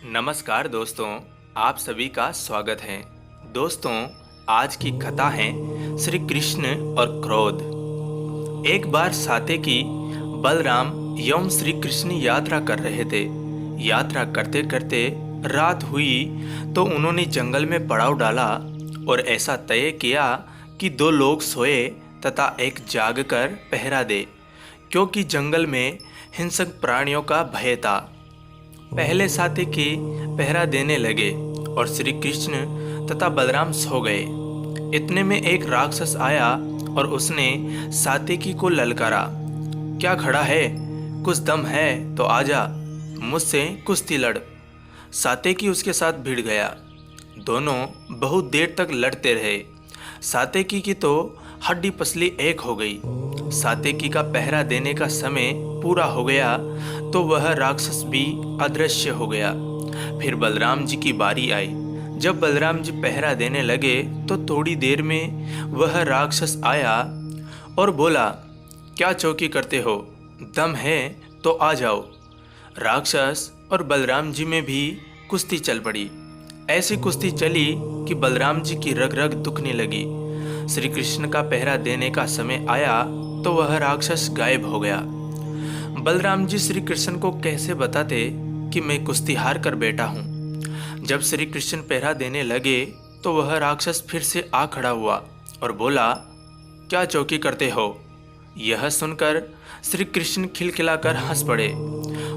नमस्कार दोस्तों, आप सभी का स्वागत है। दोस्तों, आज की कथा है श्री कृष्ण और क्रोध। एक बार सात्यकी, बलराम एवं श्री कृष्ण यात्रा कर रहे थे। यात्रा करते करते रात हुई तो उन्होंने जंगल में पड़ाव डाला और ऐसा तय किया कि दो लोग सोए तथा एक जागकर पहरा दे, क्योंकि जंगल में हिंसक प्राणियों का भय था। पहले सात्यकी पहरा देने लगे और श्री कृष्ण तथा बलराम सो गए। इतने में एक राक्षस आया और उसने सात्यकी को ललकारा, क्या खड़ा है, कुछ दम है तो आजा, मुझसे कुश्ती लड़। सात्यकी उसके साथ भिड़ गया। दोनों बहुत देर तक लड़ते रहे। सात्यकी की तो हड्डी पसली एक हो गई। सात्यकी का पहरा देने का समय पूरा हो गया तो वह राक्षस भी अदृश्य हो गया। फिर बलराम जी की बारी आई। जब बलराम जी पहरा देने लगे तो थोड़ी देर में वह राक्षस आया और बोला, क्या चौकी करते हो, दम है तो आ जाओ। राक्षस और बलराम जी में भी कुश्ती चल पड़ी। ऐसी कुश्ती चली कि बलराम जी की रग रग दुखने लगी। श्री कृष्ण का पहरा देने का समय आया तो वह राक्षस गायब हो गया। बलराम जी श्री कृष्ण को कैसे बताते कि मैं कुश्ती हार कर बैठा हूँ। जब श्री कृष्ण पहरा देने लगे तो वह राक्षस फिर से आ खड़ा हुआ और बोला, क्या चौकी करते हो। यह सुनकर श्री कृष्ण खिलखिलाकर हंस पड़े।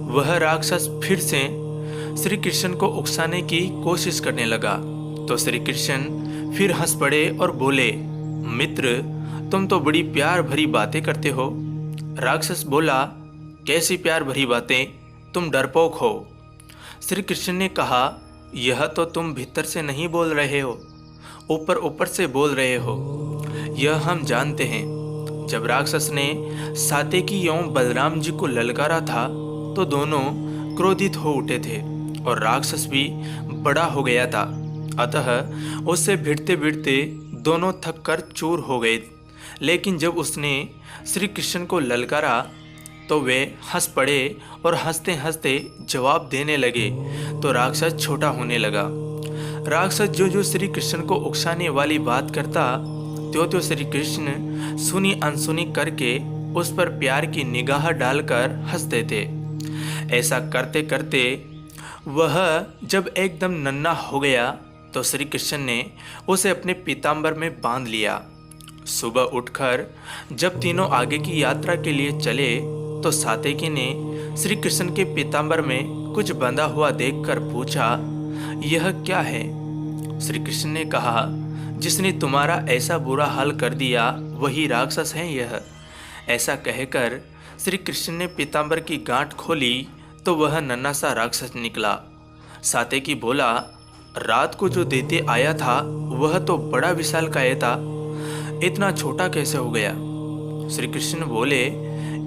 वह राक्षस फिर से श्री कृष्ण को उकसाने की कोशिश करने लगा तो श्री कृष्ण फिर हंस पड़े और बोले, मित्र, तुम तो बड़ी प्यार भरी बातें करते हो। राक्षस बोला, कैसी प्यार भरी बातें, तुम डरपोक हो। श्री कृष्ण ने कहा, यह तो तुम भीतर से नहीं बोल रहे हो, ऊपर ऊपर से बोल रहे हो, यह हम जानते हैं। जब राक्षस ने सात्यकी एवं बलराम जी को ललकारा था तो दोनों क्रोधित हो उठे थे और राक्षस भी बड़ा हो गया था। अतः उससे भिड़ते भिड़ते दोनों थक कर चूर हो गए। लेकिन जब उसने श्री कृष्ण को ललकारा तो वे हंस पड़े और हंसते हंसते जवाब देने लगे तो राक्षस छोटा होने लगा। राक्षस जो जो श्री कृष्ण को उकसाने वाली बात करता त्यों त्यों श्री कृष्ण सुनी अनसुनी करके उस पर प्यार की निगाह डालकर हंसते थे। ऐसा करते करते वह जब एकदम नन्हा हो गया तो श्री कृष्ण ने उसे अपने पीताम्बर में बांध लिया। सुबह उठकर जब तीनों आगे की यात्रा के लिए चले तो सात्यकी ने श्री कृष्ण के पीताम्बर में कुछ बंधा हुआ देखकर पूछा, यह क्या है। श्री कृष्ण ने कहा, जिसने तुम्हारा ऐसा बुरा हाल कर दिया वही राक्षस है यह। ऐसा कहकर श्री कृष्ण ने पीताम्बर की गांठ खोली तो वह नन्हा सा राक्षस निकला। सात्यकी बोला, रात को जो देते आया था वह तो बड़ा विशालकाय था, इतना छोटा कैसे हो गया। श्री कृष्ण बोले,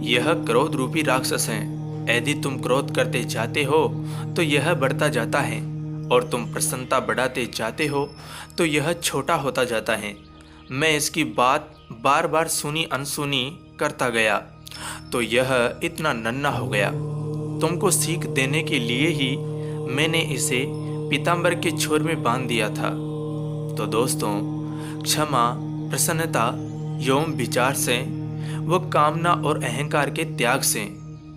यह क्रोध रूपी राक्षस है। यदि तुम क्रोध करते जाते हो तो यह बढ़ता जाता है और तुम प्रसन्नता बढ़ाते जाते हो तो यह छोटा होता जाता है। मैं इसकी बात बार बार सुनी अनसुनी करता गया तो यह इतना नन्हा हो गया। तुमको सीख देने के लिए ही मैंने इसे पीताम्बर के छोर में बांध दिया था। तो दोस्तों, क्षमा, प्रसन्नता एवं विचार से व कामना और अहंकार के त्याग से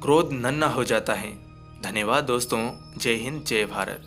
क्रोध नन्हा हो जाता है। धन्यवाद दोस्तों। जय हिंद, जय भारत।